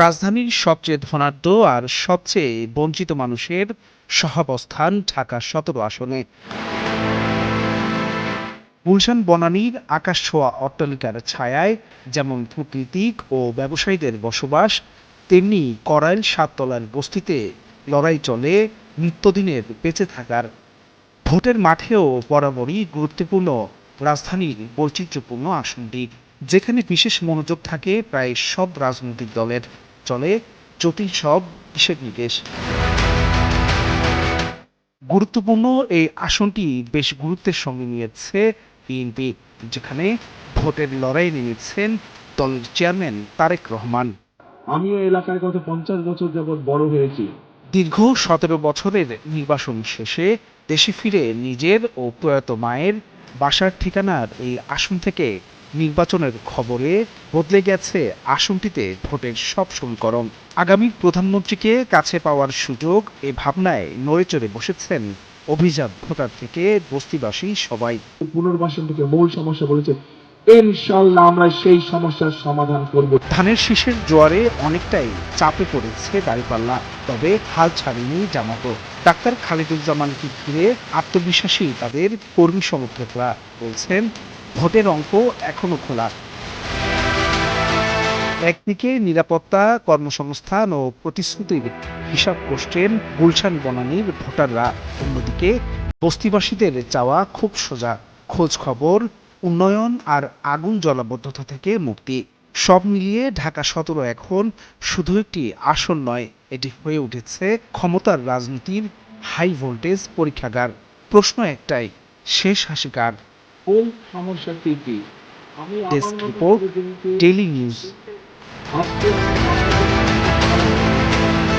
রাজধানীর সবচেয়ে ধনাঢ্য আর সবচেয়ে বঞ্চিত মানুষের সহাবস্থান ঢাকা ১৭ আসনে। গুলশান বনানীর আকাশ ছোঁয়া অট্টালিকার ছায়ায় যেমন কূটনীতিক ও ব্যবসায়ীদের বসবাস, তেমনি করাইল সাততলার বস্তিতে লড়াই চলে নিত্যদিনের বেঁচে থাকার। ভোটের মাঠেও বরাবরই গুরুত্বপূর্ণ রাজধানীর বৈচিত্র্যপূর্ণ আসনটি, যেখানে বিশেষ মনোযোগ থাকে প্রায় সব রাজনৈতিক দলের। চলে জটিল সব হিসেব নিকেশ। গুরুত্বপূর্ণ এই আসনটি বেশ গুরুত্বের সঙ্গে নিয়েছে বিএনপি, যেখানে ভোটের লড়াই নেমেছেন দলের চেয়ারম্যান তারেক রহমান। আমিও এলাকায় গত 50 বছর যাবৎ বড় হয়েছি। দীর্ঘ ১৭ বছরের নির্বাসন শেষে দেশে ফিরে নিজের ও প্রয়াত মায়ের বাসার ঠিকানার এই আসন থেকে নির্বাচনের খবরে বদলে গেছে আসনটিতে ভোটের সব সমীকরণ। আগামী প্রধানমন্ত্রীকে কাছে পাওয়ার সুযোগ এ ভাবনায় নড়েচড়ে বসেছেন অভিজাত ভোটার থেকে বস্তিবাসী সবাই। পুনর্বাসন থেকে মূল সমস্যা বলেছে, ইনশাআল্লাহ আমরা সেই সমস্যার সমাধান করব। ধানের শীষের জোয়ারে অনেকটাই চাপে পড়েছে দাঁড়িপাল্লা, তবে হাল ছাড়েনি জামাতও। ডাক্তার খালিদুজ্জামানকে ঘিরে আত্মবিশ্বাসী তাদের কর্মী সমর্থকরা বলছেন, ভোটের অঙ্ক এখনো খোলা। একদিকে নিরাপত্তা, কর্মসংস্থান ও প্রতিশ্রুতির হিসাব কষছেন গুলশান বনানীর ভোটাররা, অন্যদিকে বস্তিবাসীদের চাওয়া খুব সোজা: খোঁজ খবর, উন্নয়ন আর আগুন জলাবদ্ধতা থেকে মুক্তি। সব মিলিয়ে ঢাকা ১৭ এখন শুধু একটি আসন নয়, এটি হয়ে উঠেছে ক্ষমতার রাজনীতির হাই ভোল্টেজ পরীক্ষাগার। প্রশ্ন একটাই, শেষ হাসি কার? কোন সমস্যা কি? আমি ডেস্ক রিপোর্ট, ডেইলি নিউজ। আজকে